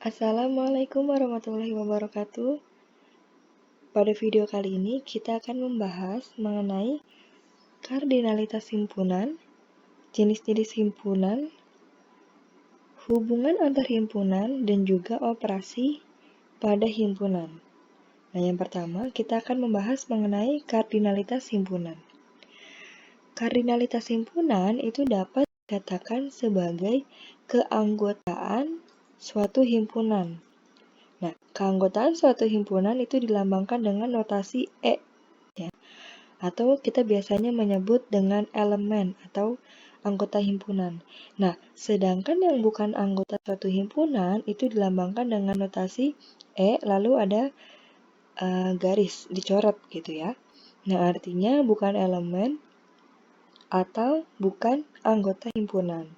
Assalamualaikum warahmatullahi wabarakatuh. Pada video kali ini kita akan membahas mengenai kardinalitas himpunan, jenis-jenis himpunan, hubungan antar himpunan, dan juga operasi pada himpunan. Nah, yang pertama kita akan membahas mengenai kardinalitas himpunan. Kardinalitas himpunan itu dapat dikatakan sebagai keanggotaan suatu himpunan. Nah, keanggotaan suatu himpunan itu dilambangkan dengan notasi E, ya. Atau kita biasanya menyebut dengan elemen atau anggota himpunan. Nah, sedangkan yang bukan anggota suatu himpunan itu dilambangkan dengan notasi E, lalu ada garis dicoret gitu ya. Nah, artinya bukan elemen atau bukan anggota himpunan.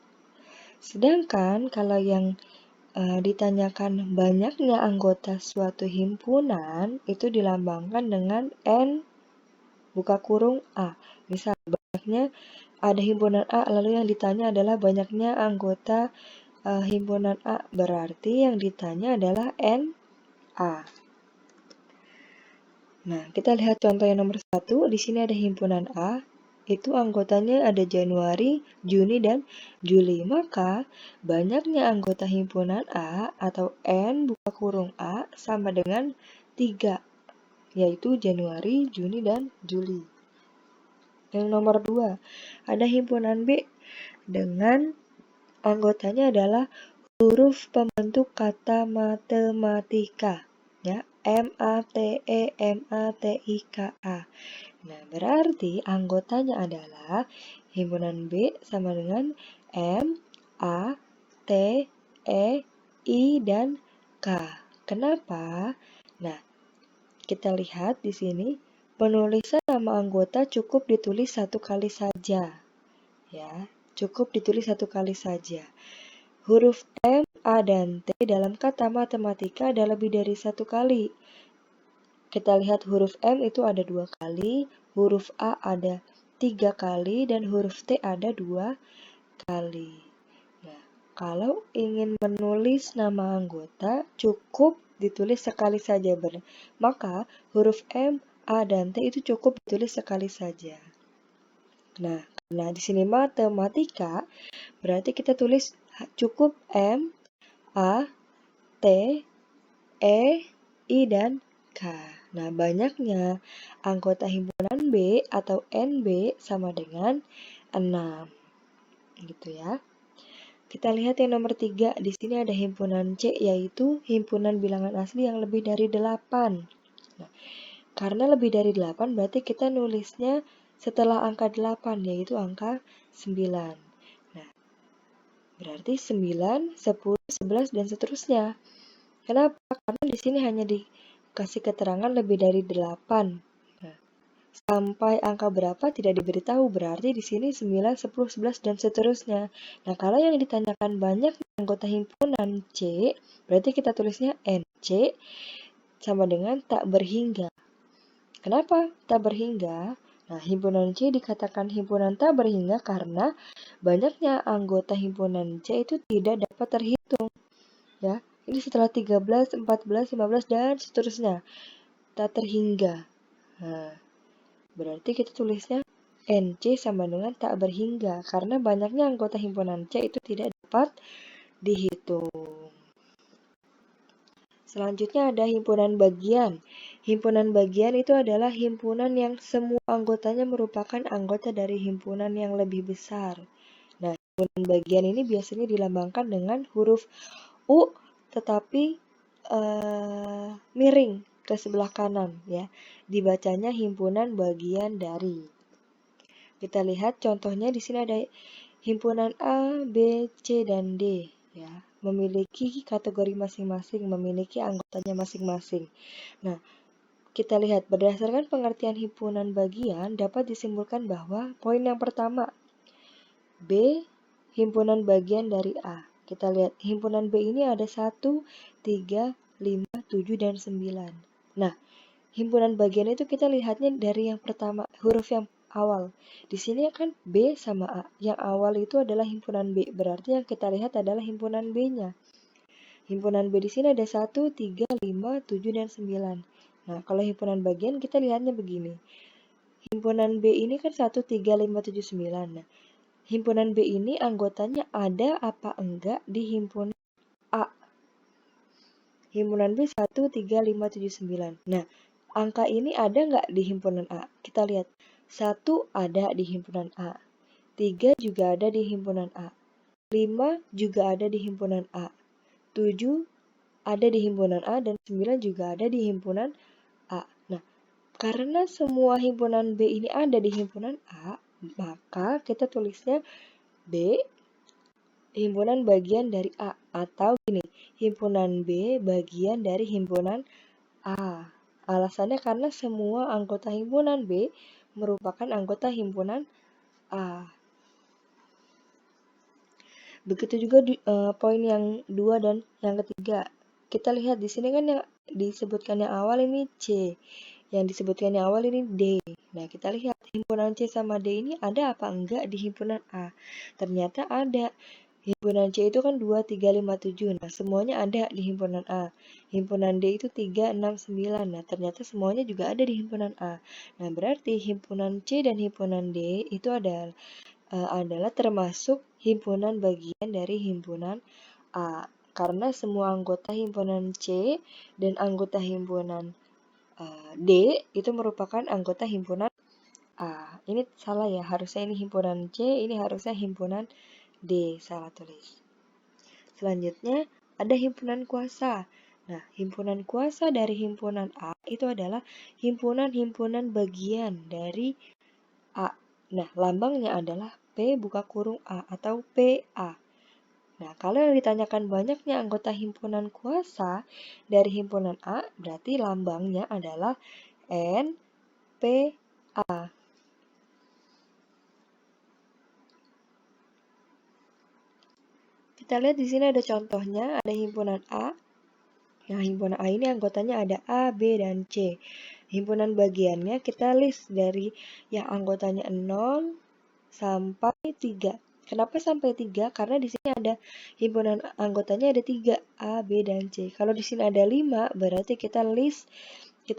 Sedangkan kalau yang ditanyakan banyaknya anggota suatu himpunan itu dilambangkan dengan N buka kurung A. Misal banyaknya ada himpunan A, lalu yang ditanya adalah banyaknya anggota himpunan A, berarti yang ditanya adalah N A. Nah, kita lihat contoh yang nomor 1. Di sini ada himpunan A. Itu anggotanya ada Januari, Juni, dan Juli. Maka banyaknya anggota himpunan A atau N buka kurung A sama dengan 3, yaitu Januari, Juni, dan Juli. Yang nomor 2, ada himpunan B dengan anggotanya adalah huruf pembentuk kata matematika, ya, MATEMATIKA. Nah, berarti anggotanya adalah himpunan B sama dengan M, A, T, E, I, dan K. Kenapa? Nah, kita lihat di sini penulisan nama anggota cukup ditulis satu kali saja. Ya, cukup ditulis satu kali saja. Huruf M, A, dan T dalam kata matematika ada lebih dari satu kali. Kita lihat huruf M itu ada 2 kali, huruf A ada 3 kali, dan huruf T ada 2 kali. Nah, kalau ingin menulis nama anggota, cukup ditulis sekali saja. Maka huruf M, A, dan T itu cukup ditulis sekali saja. Nah, karena di sini matematika, berarti kita tulis cukup M, A, T, E, I, dan K. Nah, banyaknya anggota himpunan B atau NB sama dengan 6. Gitu ya. Kita lihat yang nomor 3. Di sini ada himpunan C, yaitu himpunan bilangan asli yang lebih dari 8. Nah, karena lebih dari 8 berarti kita nulisnya setelah angka 8, yaitu angka 9. Nah, berarti 9, 10, 11, dan seterusnya. Kenapa? Karena di sini hanya dikasih keterangan lebih dari 8. Nah, sampai angka berapa tidak diberitahu, berarti di sini 9, 10, 11, dan seterusnya. Nah, kalau yang ditanyakan banyak anggota himpunan C, berarti kita tulisnya NC sama dengan tak berhingga. Kenapa tak berhingga? Nah, himpunan C dikatakan himpunan tak berhingga karena banyaknya anggota himpunan C itu tidak dapat terhitung. Ya, ini setelah 13, 14, 15, dan seterusnya. Tak terhingga. Nah, berarti kita tulisnya NC sama dengan tak berhingga karena banyaknya anggota himpunan C itu tidak dapat dihitung. Selanjutnya ada himpunan bagian. Himpunan bagian itu adalah himpunan yang semua anggotanya merupakan anggota dari himpunan yang lebih besar. Nah, himpunan bagian ini biasanya dilambangkan dengan huruf U tetapi miring ke sebelah kanan, ya. Dibacanya himpunan bagian dari. Kita lihat contohnya di sini ada himpunan A, B, C, dan D, ya. Memiliki kategori masing-masing, memiliki anggotanya masing-masing. Nah, kita lihat berdasarkan pengertian himpunan bagian dapat disimpulkan bahwa poin yang pertama, B himpunan bagian dari A. Kita lihat himpunan B ini ada 1, 3, 5, 7, dan 9. Nah, himpunan bagian itu kita lihatnya dari yang pertama, huruf yang awal. Di sini kan B sama A. Yang awal itu adalah himpunan B. Berarti yang kita lihat adalah himpunan B-nya. Himpunan B di sini ada 1, 3, 5, 7, dan 9. Nah, kalau himpunan bagian kita lihatnya begini. Himpunan B ini kan 1, 3, 5, 7, 9. Nah, himpunan B ini anggotanya ada apa enggak di himpunan A? Himpunan B 1, 3, 5, 7, 9. Nah, angka ini ada nggak di himpunan A? Kita lihat. 1 ada di himpunan A. 3 juga ada di himpunan A. 5 juga ada di himpunan A. 7 ada di himpunan A dan 9 juga ada di himpunan A. Nah, karena semua himpunan B ini ada di himpunan A, maka kita tulisnya B himpunan bagian dari A. Atau gini, himpunan B bagian dari himpunan A. Alasannya karena semua anggota himpunan B merupakan anggota himpunan A. Begitu juga poin yang 2 dan yang ketiga. Kita lihat di sini kan yang disebutkan yang awal ini C. Yang disebutkan yang awal ini D. Nah, kita lihat himpunan C sama D ini ada apa enggak di himpunan A? Ternyata ada. Himpunan C itu kan 2, 3, 5, 7. Nah, semuanya ada di himpunan A. Himpunan D itu 3, 6, 9. Nah, ternyata semuanya juga ada di himpunan A. Nah, berarti himpunan C dan himpunan D itu adalah termasuk himpunan bagian dari himpunan A. Karena semua anggota himpunan C dan anggota himpunan D itu merupakan anggota himpunan A. Ini salah ya, harusnya ini himpunan C, ini harusnya himpunan D, salah tulis. Selanjutnya ada himpunan kuasa. Nah, himpunan kuasa dari himpunan A itu adalah himpunan-himpunan bagian dari A. Nah, lambangnya adalah P buka kurung A atau PA. Nah, kalau yang ditanyakan banyaknya anggota himpunan kuasa dari himpunan A, berarti lambangnya adalah NPA. Kita lihat di sini ada contohnya, ada himpunan A. Nah, himpunan A ini anggotanya ada A, B, dan C. Himpunan bagiannya kita list dari yang anggotanya 0 sampai 3. Kenapa sampai 3? Karena di sini ada himpunan anggotanya ada 3, A, B, dan C. Kalau di sini ada 5, berarti kita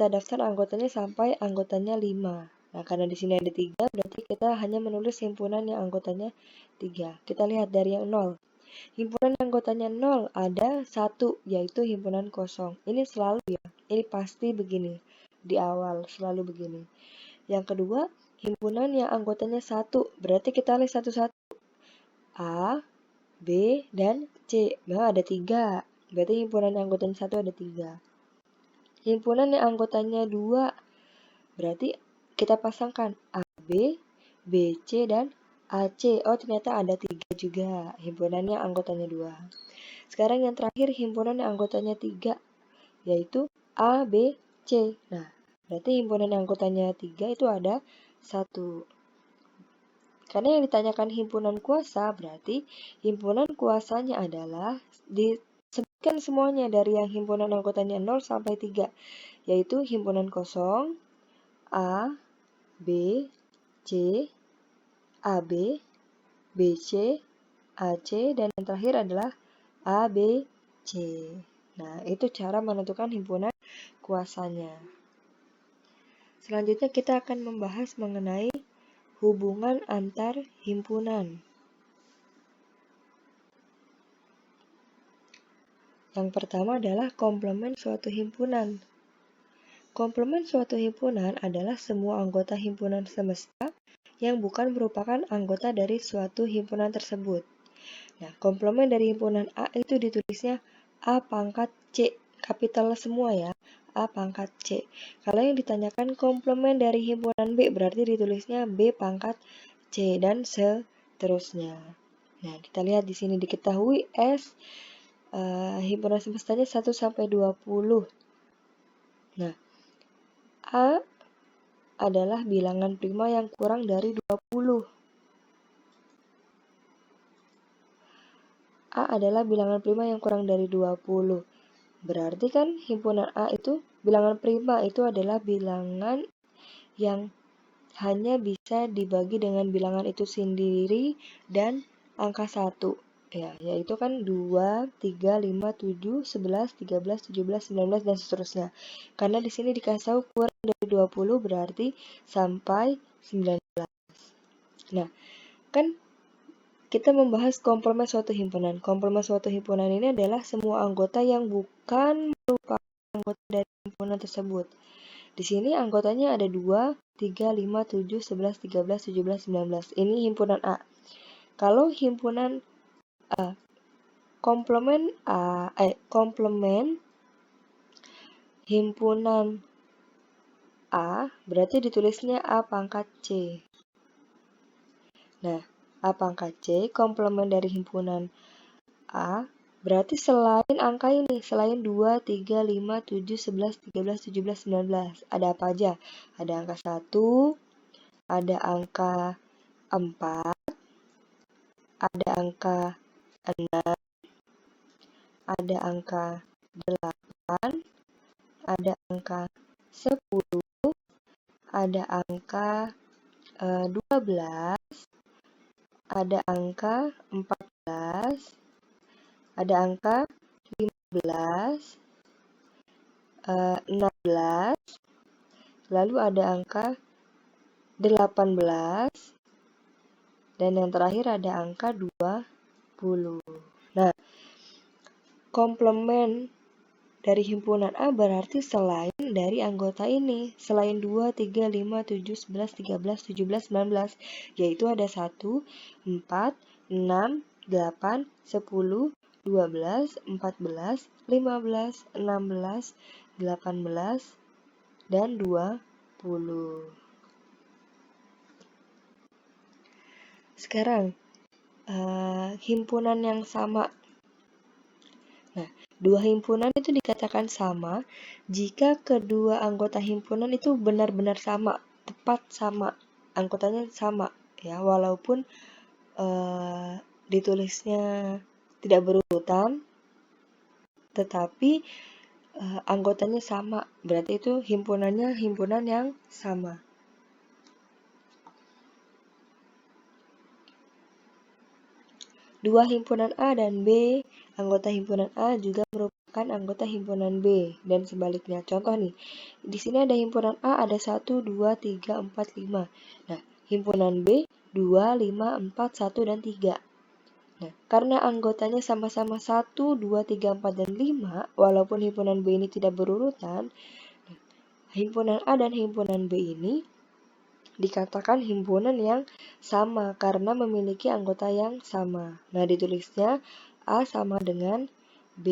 daftar anggotanya sampai anggotanya 5. Nah, karena di sini ada 3, berarti kita hanya menulis himpunan yang anggotanya 3. Kita lihat dari yang 0. Himpunan yang anggotanya 0 ada 1, yaitu himpunan kosong. Ini selalu ya, ini pasti begini. Di awal selalu begini. Yang kedua, himpunan yang anggotanya 1, berarti kita list satu-satu. A, B, dan C. Nah, ada 3. Berarti himpunan yang anggotanya 1 ada 3. Himpunan yang anggotanya 2, berarti kita pasangkan AB, BC, dan AC. Oh, ternyata ada 3 juga. Himpunannya anggotanya 2. Sekarang yang terakhir, himpunan yang anggotanya 3, yaitu A, B, C. Nah, berarti himpunan yang anggotanya 3 itu ada 1. Karena yang ditanyakan himpunan kuasa, berarti himpunan kuasanya adalah disebutkan semuanya dari yang himpunan anggotanya 0 sampai 3, yaitu himpunan kosong, A, B, C, AB, BC, AC, dan yang terakhir adalah ABC. Nah, itu cara menentukan himpunan kuasanya. Selanjutnya kita akan membahas mengenai hubungan antar himpunan. Yang pertama adalah komplement suatu himpunan. Komplement suatu himpunan adalah semua anggota himpunan semesta yang bukan merupakan anggota dari suatu himpunan tersebut. Nah, komplement dari himpunan A itu ditulisnya A pangkat C, kapital semua ya, A pangkat C. Kalau yang ditanyakan komplement dari himpunan B, berarti ditulisnya B pangkat C, dan seterusnya. Nah, kita lihat di sini diketahui S himpunan semestanya 1 sampai 20. Nah, A adalah bilangan prima yang kurang dari 20. A adalah bilangan prima yang kurang dari 20. Berarti kan himpunan A itu bilangan prima itu adalah bilangan yang hanya bisa dibagi dengan bilangan itu sendiri dan angka 1. ya, yaitu kan 2, 3, 5, 7, 11, 13, 17, 19, dan seterusnya. Karena di sini dikasih tahu kurang dari 20 berarti sampai 19. Nah, kan kita membahas komplement suatu himpunan. Komplement suatu himpunan ini adalah semua anggota yang bukan merupakan anggota dari himpunan tersebut. Di sini anggotanya ada 2, 3, 5, 7, 11, 13, 17, 19. Ini himpunan A. Kalau himpunan komplement himpunan A berarti ditulisnya A pangkat C. Nah, A pangkat C komplement dari himpunan A berarti selain angka ini, selain 2, 3, 5, 7, 11, 13, 17, 19, ada apa aja? Ada angka 1, ada angka 4, ada angka 6, ada angka 8, ada angka 10, ada angka 12, ada angka 14, ada angka 15, 16, lalu ada angka 18, dan yang terakhir ada angka 20. Nah, komplement dari himpunan A berarti selain dari anggota ini, selain 2, 3, 5, 7, 11, 13, 17, 19, yaitu ada 1, 4, 6, 8, 10, 12, 14, 15, 16, 18, dan 20. Sekarang, himpunan yang sama. Nah, dua himpunan itu dikatakan sama jika kedua anggota himpunan itu benar-benar sama, tepat sama, anggotanya sama, ya, walaupun ditulisnya tidak berurutan, tetapi anggotanya sama, berarti itu himpunannya himpunan yang sama. Dua himpunan A dan B, anggota himpunan A juga merupakan anggota himpunan B, dan sebaliknya. Contoh nih, di sini ada himpunan A ada 1, 2, 3, 4, 5. Nah, himpunan B 2, 5, 4, 1, dan 3. Nah, karena anggotanya sama-sama 1, 2, 3, 4, dan 5, walaupun himpunan B ini tidak berurutan, himpunan A dan himpunan B ini dikatakan himpunan yang sama karena memiliki anggota yang sama. Nah, ditulisnya A sama dengan B.